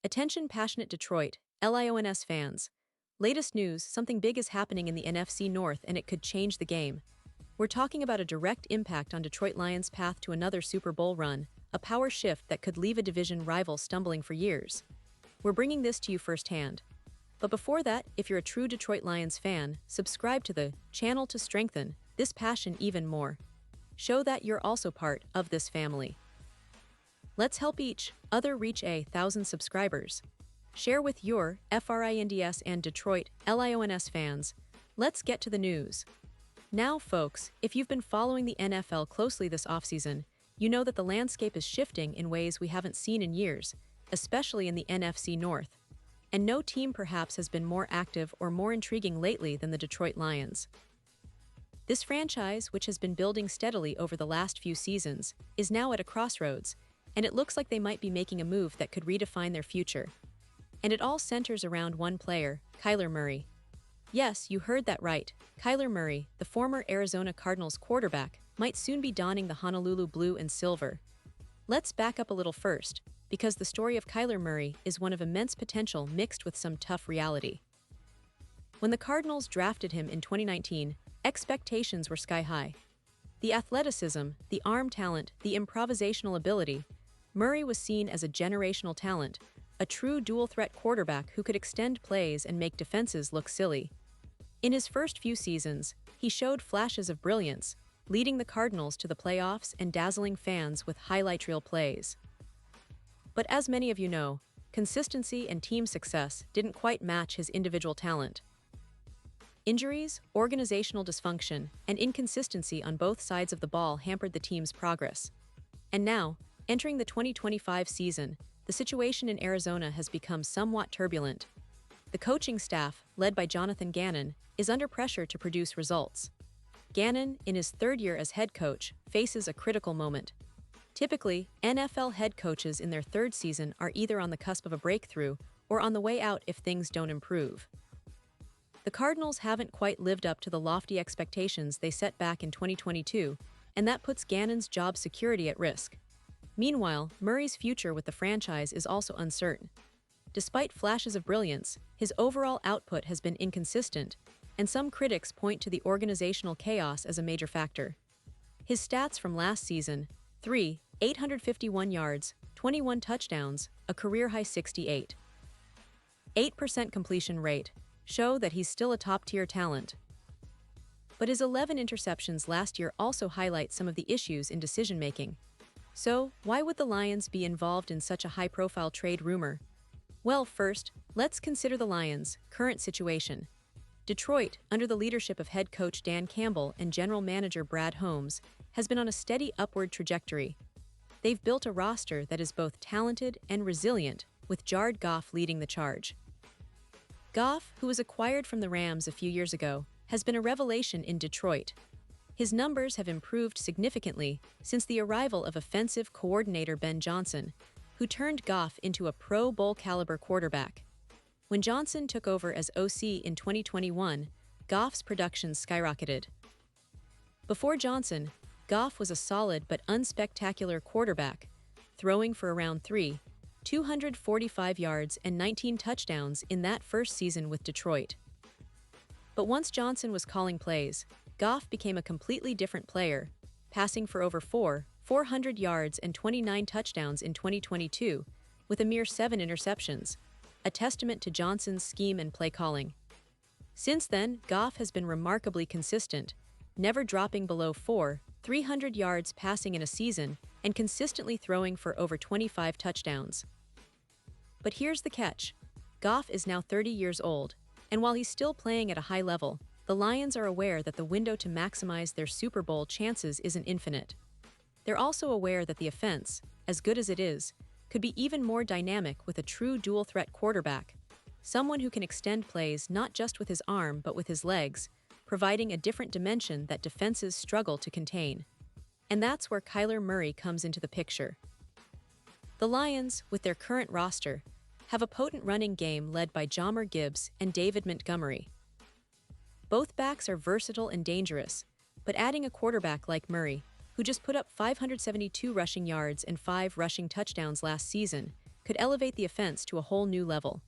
Attention passionate Detroit, Lions fans. Latest news, something big is happening in the NFC North and it could change the game. We're talking about a direct impact on Detroit Lions' path to another Super Bowl run, a power shift that could leave a division rival stumbling for years. We're bringing this to you firsthand. But before that, if you're a true Detroit Lions fan, subscribe to the channel to strengthen this passion even more. Show that you're also part of this family. Let's help each other reach 1,000 subscribers. Share with your FRINDS and Detroit Lions fans. Let's get to the news. Now, folks, if you've been following the NFL closely this offseason, you know that the landscape is shifting in ways we haven't seen in years, especially in the NFC North. And no team perhaps has been more active or more intriguing lately than the Detroit Lions. This franchise, which has been building steadily over the last few seasons, is now at a crossroads, and it looks like they might be making a move that could redefine their future. And it all centers around one player, Kyler Murray. Yes, you heard that right. Kyler Murray, the former Arizona Cardinals quarterback, might soon be donning the Honolulu blue and silver. Let's back up a little first, because the story of Kyler Murray is one of immense potential mixed with some tough reality. When the Cardinals drafted him in 2019, expectations were sky high. The athleticism, the arm talent, the improvisational ability, Murray was seen as a generational talent, a true dual-threat quarterback who could extend plays and make defenses look silly. In his first few seasons, he showed flashes of brilliance, leading the Cardinals to the playoffs and dazzling fans with highlight reel plays. But as many of you know, consistency and team success didn't quite match his individual talent. Injuries, organizational dysfunction, and inconsistency on both sides of the ball hampered the team's progress. And now, entering the 2025 season, the situation in Arizona has become somewhat turbulent. The coaching staff, led by Jonathan Gannon, is under pressure to produce results. Gannon, in his third year as head coach, faces a critical moment. Typically, NFL head coaches in their third season are either on the cusp of a breakthrough or on the way out if things don't improve. The Cardinals haven't quite lived up to the lofty expectations they set back in 2022, and that puts Gannon's job security at risk. Meanwhile, Murray's future with the franchise is also uncertain. Despite flashes of brilliance, his overall output has been inconsistent, and some critics point to the organizational chaos as a major factor. His stats from last season, 851 yards, 21 touchdowns, a career-high 8% completion rate, show that he's still a top-tier talent. But his 11 interceptions last year also highlight some of the issues in decision-making. So, why would the Lions be involved in such a high-profile trade rumor? Well, first, let's consider the Lions' current situation. Detroit, under the leadership of head coach Dan Campbell and general manager Brad Holmes, has been on a steady upward trajectory. They've built a roster that is both talented and resilient, with Jared Goff leading the charge. Goff, who was acquired from the Rams a few years ago, has been a revelation in Detroit. His numbers have improved significantly since the arrival of offensive coordinator Ben Johnson, who turned Goff into a Pro Bowl-caliber quarterback. When Johnson took over as OC in 2021, Goff's production skyrocketed. Before Johnson, Goff was a solid but unspectacular quarterback, throwing for around 245 yards and 19 touchdowns in that first season with Detroit. But once Johnson was calling plays, Goff became a completely different player, passing for over 400 yards and 29 touchdowns in 2022, with a mere 7 interceptions, a testament to Johnson's scheme and play calling. Since then, Goff has been remarkably consistent, never dropping below 300 yards passing in a season and consistently throwing for over 25 touchdowns. But here's the catch. Goff is now 30 years old, and while he's still playing at a high level, the Lions are aware that the window to maximize their Super Bowl chances isn't infinite. They're also aware that the offense, as good as it is, could be even more dynamic with a true dual-threat quarterback, someone who can extend plays not just with his arm but with his legs, providing a different dimension that defenses struggle to contain. And that's where Kyler Murray comes into the picture. The Lions, with their current roster, have a potent running game led by Jahmyr Gibbs and David Montgomery. Both backs are versatile and dangerous, but adding a quarterback like Murray, who just put up 572 rushing yards and 5 rushing touchdowns last season, could elevate the offense to a whole new level.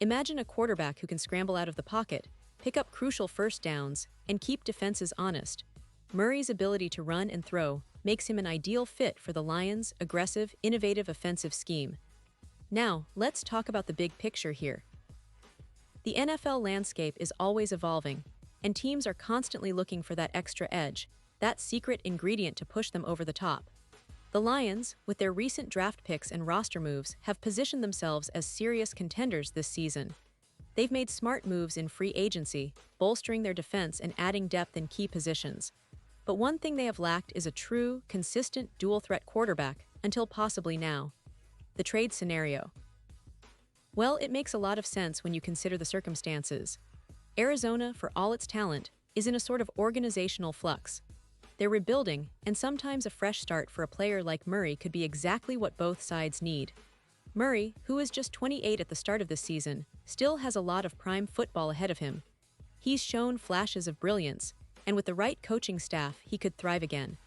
Imagine a quarterback who can scramble out of the pocket, pick up crucial first downs, and keep defenses honest. Murray's ability to run and throw makes him an ideal fit for the Lions' aggressive, innovative offensive scheme. Now, let's talk about the big picture here. The NFL landscape is always evolving, and teams are constantly looking for that extra edge, that secret ingredient to push them over the top. The Lions, with their recent draft picks and roster moves, have positioned themselves as serious contenders this season. They've made smart moves in free agency, bolstering their defense and adding depth in key positions. But one thing they have lacked is a true, consistent dual-threat quarterback, until possibly now. The trade scenario. Well, it makes a lot of sense when you consider the circumstances. Arizona, for all its talent, is in a sort of organizational flux. They're rebuilding, and sometimes a fresh start for a player like Murray could be exactly what both sides need. Murray, who is just 28 at the start of this season, still has a lot of prime football ahead of him. He's shown flashes of brilliance, and with the right coaching staff, he could thrive again.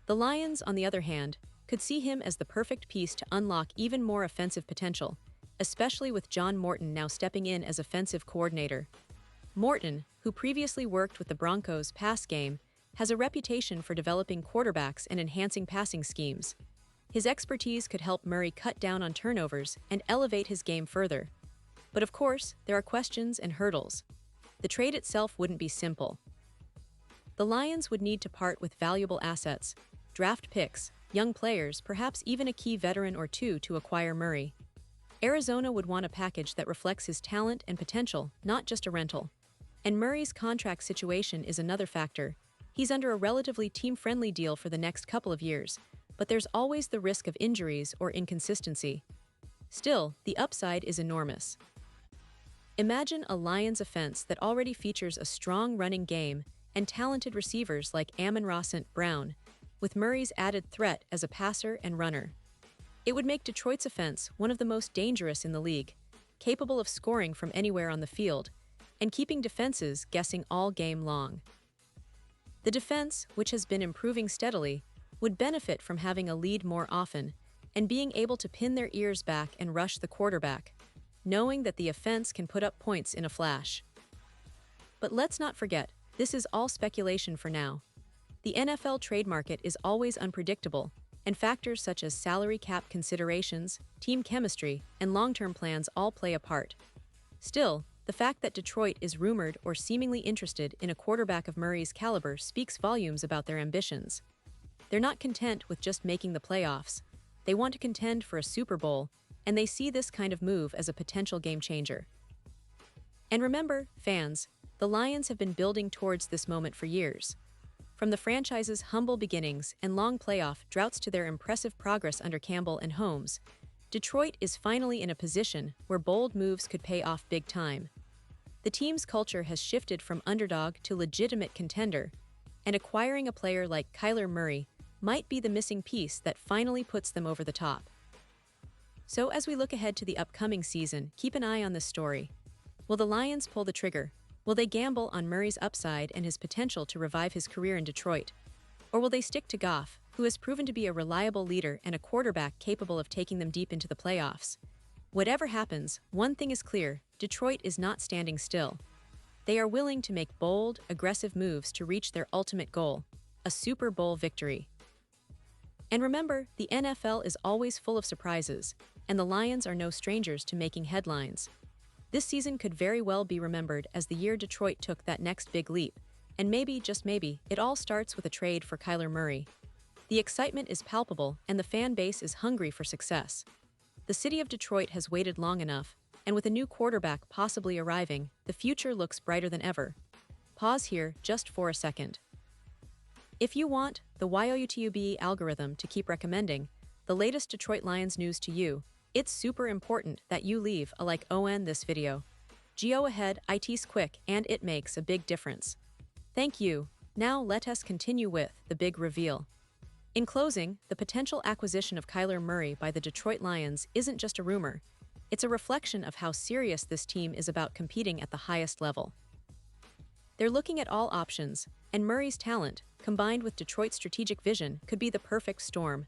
The Lions, on the other hand, could see him as the perfect piece to unlock even more offensive potential, especially with John Morton now stepping in as offensive coordinator. Morton, who previously worked with the Broncos' pass game, has a reputation for developing quarterbacks and enhancing passing schemes. His expertise could help Murray cut down on turnovers and elevate his game further. But of course, there are questions and hurdles. The trade itself wouldn't be simple. The Lions would need to part with valuable assets, draft picks, young players, perhaps even a key veteran or two to acquire Murray. Arizona would want a package that reflects his talent and potential, not just a rental. And Murray's contract situation is another factor. He's under a relatively team-friendly deal for the next couple of years, but there's always the risk of injuries or inconsistency. Still, the upside is enormous. Imagine a Lions offense that already features a strong running game and talented receivers like Amon-Ra St. Brown, with Murray's added threat as a passer and runner. It would make Detroit's offense one of the most dangerous in the league, capable of scoring from anywhere on the field, and keeping defenses guessing all game long. The defense, which has been improving steadily, would benefit from having a lead more often and being able to pin their ears back and rush the quarterback, knowing that the offense can put up points in a flash. But let's not forget, this is all speculation for now. The NFL trade market is always unpredictable, and factors such as salary cap considerations, team chemistry, and long-term plans all play a part. Still, the fact that Detroit is rumored or seemingly interested in a quarterback of Murray's caliber speaks volumes about their ambitions. They're not content with just making the playoffs. They want to contend for a Super Bowl, and they see this kind of move as a potential game-changer. And remember, fans, the Lions have been building towards this moment for years. From the franchise's humble beginnings and long playoff droughts to their impressive progress under Campbell and Holmes, Detroit is finally in a position where bold moves could pay off big time. The team's culture has shifted from underdog to legitimate contender, and acquiring a player like Kyler Murray might be the missing piece that finally puts them over the top. So as we look ahead to the upcoming season, keep an eye on this story. Will the Lions pull the trigger? Will they gamble on Murray's upside and his potential to revive his career in Detroit? Or will they stick to Goff, who has proven to be a reliable leader and a quarterback capable of taking them deep into the playoffs? Whatever happens, one thing is clear: Detroit is not standing still. They are willing to make bold, aggressive moves to reach their ultimate goal, a Super Bowl victory. And remember, the NFL is always full of surprises, and the Lions are no strangers to making headlines. This season could very well be remembered as the year Detroit took that next big leap, and maybe, just maybe, it all starts with a trade for Kyler Murray. The excitement is palpable, and the fan base is hungry for success. The city of Detroit has waited long enough, and with a new quarterback possibly arriving, the future looks brighter than ever. Pause here just for a second. If you want the YouTube algorithm to keep recommending the latest Detroit Lions news to you, it's super important that you leave a like on this video. Go ahead, it's quick and it makes a big difference. Thank you. Now let us continue with the big reveal. In closing, the potential acquisition of Kyler Murray by the Detroit Lions isn't just a rumor. It's a reflection of how serious this team is about competing at the highest level. They're looking at all options, and Murray's talent, combined with Detroit's strategic vision, could be the perfect storm.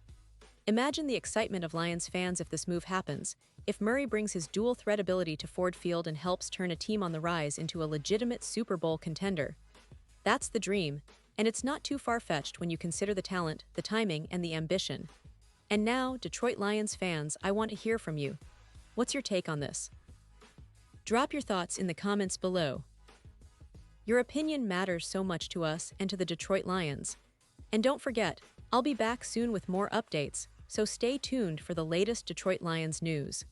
Imagine the excitement of Lions fans if this move happens. If Murray brings his dual threat ability to Ford Field and helps turn a team on the rise into a legitimate Super Bowl contender. That's the dream, and it's not too far-fetched when you consider the talent, the timing, and the ambition. And now, Detroit Lions fans, I want to hear from you. What's your take on this? Drop your thoughts in the comments below. Your opinion matters so much to us and to the Detroit Lions. And don't forget, I'll be back soon with more updates, so stay tuned for the latest Detroit Lions news.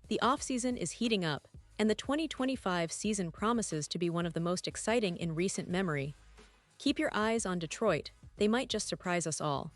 The offseason is heating up, and the 2025 season promises to be one of the most exciting in recent memory. Keep your eyes on Detroit, they might just surprise us all.